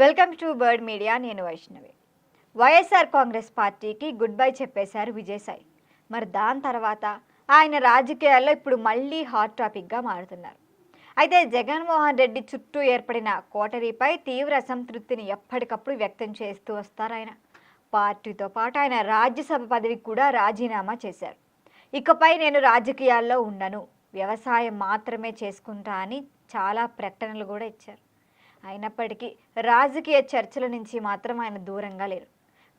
Welcome to bird media. నేను వైష్ణవి. వైఎస్ఆర్ కాంగ్రెస్ పార్టీకి good bye చెప్పేశారు విజయసాయి. మరి దాని తర్వాత ఆయన రాజకీయాల్లో ఇప్పుడు మళ్ళీ హాట్ టాపిక్గా మారుతున్నారు. అయితే జగన్మోహన్ రెడ్డి చుట్టూ ఏర్పడిన కోటరీపై తీవ్ర అసంతృప్తిని ఎప్పటికప్పుడు వ్యక్తం చేస్తూ వస్తారు ఆయన. పార్టీతో పాటు ఆయన రాజ్యసభ పదవికి కూడా రాజీనామా చేశారు. ఇకపై నేను రాజకీయాల్లో ఉండను, వ్యవసాయం మాత్రమే చేసుకుంటా అని చాలా ప్రకటనలు కూడా ఇచ్చారు. అయినప్పటికీ రాజకీయ చర్చల నుంచి మాత్రం ఆయన దూరంగా లేరు.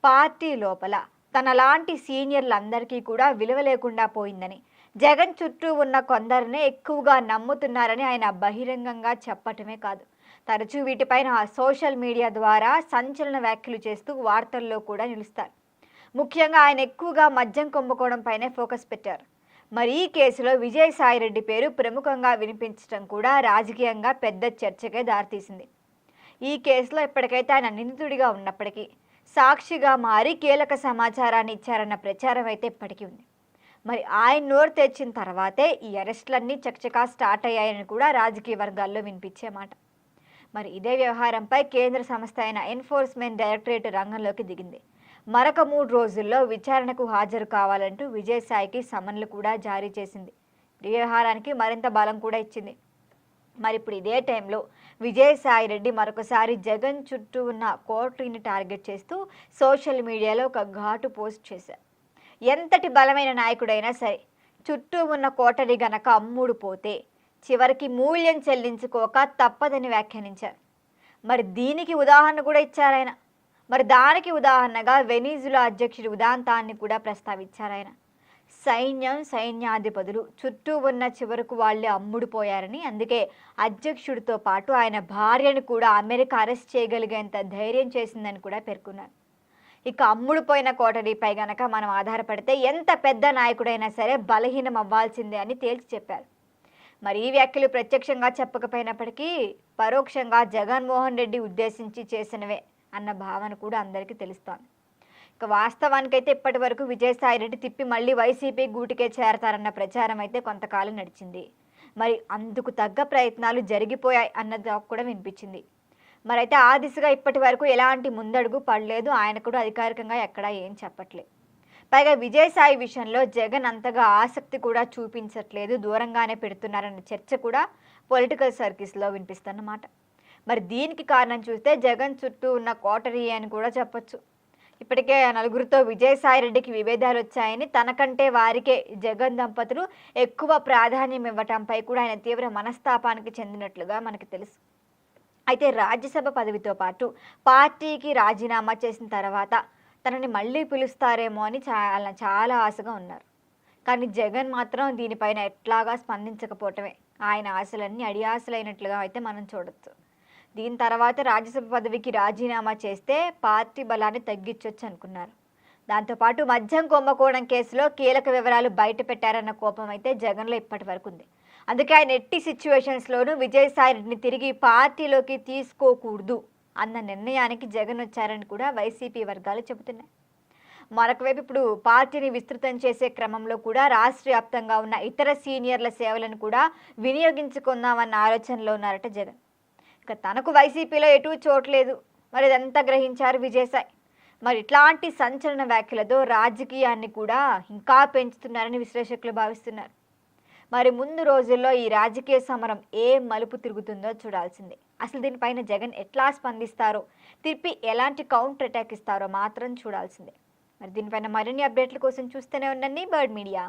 పార్టీ లోపల తనలాంటి సీనియర్లందరికీ కూడా విలువ లేకుండా పోయిందని, జగన్ చుట్టూ ఉన్న కొందరినే ఎక్కువగా నమ్ముతున్నారని ఆయన బహిరంగంగా చెప్పటమే కాదు, తరచూ వీటిపైన సోషల్ మీడియా ద్వారా సంచలన వ్యాఖ్యలు చేస్తూ వార్తల్లో కూడా నిలుస్తారు. ముఖ్యంగా ఆయన ఎక్కువగా మద్యం కుంభకోణం పైనే ఫోకస్ పెట్టారు. మరి ఈ కేసులో విజయసాయిరెడ్డి పేరు ప్రముఖంగా వినిపించడం కూడా రాజకీయంగా పెద్ద చర్చకే దారితీసింది. ఈ కేసులో ఇప్పటికైతే ఆయన నిందితుడిగా ఉన్నప్పటికీ సాక్షిగా మారి కీలక సమాచారాన్ని ఇచ్చారన్న ప్రచారం అయితే ఇప్పటికీ ఉంది. మరి ఆయన నోరు తెచ్చిన తర్వాతే ఈ అరెస్టులన్నీ చకచకా స్టార్ట్ అయ్యాయని కూడా రాజకీయ వర్గాల్లో వినిపించే మాట. మరి ఇదే వ్యవహారంపై కేంద్ర సంస్థ అయిన ఎన్ఫోర్స్మెంట్ డైరెక్టరేట్ రంగంలోకి దిగింది. మరొక 3 రోజుల్లో విచారణకు హాజరు కావాలంటూ విజయసాయికి సమన్లు కూడా జారీ చేసింది. ఈ వ్యవహారానికి మరింత బలం కూడా ఇచ్చింది. మరి ఇప్పుడు ఇదే టైంలో విజయసాయిరెడ్డి మరొకసారి జగన్ చుట్టూ ఉన్న కోటరీని టార్గెట్ చేస్తూ సోషల్ మీడియాలో ఒక ఘాటు పోస్ట్ చేశారు. ఎంతటి బలమైన నాయకుడైనా సరే చుట్టూ ఉన్న కోటరీ గనక అమ్ముడు పోతే చివరికి మూల్యం చెల్లించుకోక తప్పదని వ్యాఖ్యానించారు. మరి దీనికి ఉదాహరణ కూడా ఇచ్చారాయన. మరి దానికి ఉదాహరణగా వెనిజులా అధ్యక్షుడి ఉదాంతాన్ని కూడా ప్రస్తావించారాయన. సైన్యాధిపతులు చుట్టూ ఉన్న చివరకు వాళ్ళే అమ్ముడుపోయారని, అందుకే అధ్యక్షుడితో పాటు ఆయన భార్యను కూడా అమెరికా అరెస్ట్ చేయగలిగేంత ధైర్యం చేసిందని కూడా పేర్కొన్నారు. ఇక అమ్ముడుపోయిన కోటరీపై గనక మనం ఆధారపడితే ఎంత పెద్ద నాయకుడైనా సరే బలహీనం అవ్వాల్సిందే అని తేల్చి చెప్పారు. మరి ఈ వ్యాఖ్యలు ప్రత్యక్షంగా చెప్పకపోయినప్పటికీ పరోక్షంగా జగన్మోహన్ రెడ్డి ఉద్దేశించి చేసినవే అన్న భావన కూడా అందరికీ తెలుస్తోంది. ఇక వాస్తవానికైతే ఇప్పటి వరకు విజయసాయిరెడ్డి తిప్పి మళ్ళీ వైసీపీ గూటికే చేరతారన్న ప్రచారం అయితే కొంతకాలం నడిచింది. మరి అందుకు తగ్గ ప్రయత్నాలు జరిగిపోయాయి అన్నది కూడా వినిపించింది. మరి అయితే ఆ దిశగా ఇప్పటి వరకు ఎలాంటి ముందడుగు పడలేదు. ఆయన కూడా అధికారికంగా ఎక్కడా ఏం చెప్పట్లేదు. పైగా విజయసాయి విషయంలో జగన్ అంతగా ఆసక్తి కూడా చూపించట్లేదు, దూరంగానే పెడుతున్నారన్న చర్చ కూడా పొలిటికల్ సర్కిల్స్లో వినిపిస్తున్నమాట. మరి దీనికి కారణం చూస్తే జగన్ చుట్టూ ఉన్న కోటరీ అని కూడా చెప్పొచ్చు. ఇప్పటికే 4గురితో విజయసాయిరెడ్డికి విభేదాలు వచ్చాయని, తనకంటే వారికే జగన్ దంపతులు ఎక్కువ ప్రాధాన్యం ఇవ్వటంపై కూడా ఆయన తీవ్ర మనస్తాపానికి చెందినట్లుగా మనకి తెలుసు. అయితే రాజ్యసభ పదవితో పాటు పార్టీకి రాజీనామా చేసిన తర్వాత తనని మళ్ళీ పిలుస్తారేమో అని చాలా ఆశగా ఉన్నారు. కానీ జగన్ మాత్రం దీనిపైన ఎట్లాగా స్పందించకపోవటమే ఆయన ఆశలన్నీ అడియాసలైనట్లుగా అయితే మనం చూడొచ్చు. దీని తర్వాత రాజ్యసభ పదవికి రాజీనామా చేస్తే పార్టీ బలాన్ని తగ్గించవచ్చు అనుకున్నారు. దాంతోపాటు మద్యం కుంభకోణం కేసులో కీలక వివరాలు బయట పెట్టారన్న కోపం అయితే జగన్లో ఇప్పటి వరకు ఉంది. అందుకే ఆయన ఎట్టి సిచ్యువేషన్స్లోనూ విజయసాయిరెడ్డిని తిరిగి పార్టీలోకి తీసుకోకూడదు అన్న నిర్ణయానికి జగన్ వచ్చారని కూడా వైసీపీ వర్గాలు చెబుతున్నాయి. మరొకవైపు ఇప్పుడు పార్టీని విస్తృతం చేసే క్రమంలో కూడా రాష్ట్ర వ్యాప్తంగా ఉన్న ఇతర సీనియర్ల సేవలను కూడా వినియోగించుకుందామన్న ఆలోచనలో ఉన్నారట జగన్. ఇక తనకు వైసీపీలో ఎటూ చోట్లేదు, మరి ఇదంతా గ్రహించారు విజయసాయి. మరి ఇట్లాంటి సంచలన వ్యాఖ్యలతో రాజకీయాన్ని కూడా ఇంకా పెంచుతున్నారని విశ్లేషకులు భావిస్తున్నారు. మరి ముందు రోజుల్లో ఈ రాజకీయ సమరం ఏ మలుపు తిరుగుతుందో చూడాల్సిందే. అసలు దీనిపైన జగన్ ఎట్లా స్పందిస్తారో, తిప్పి ఎలాంటి కౌంటర్ అటాక్ ఇస్తారో మాత్రం చూడాల్సిందే. మరి దీనిపైన మరిన్ని అప్డేట్ల కోసం చూస్తూనే ఉండండి బర్డ్ మీడియా.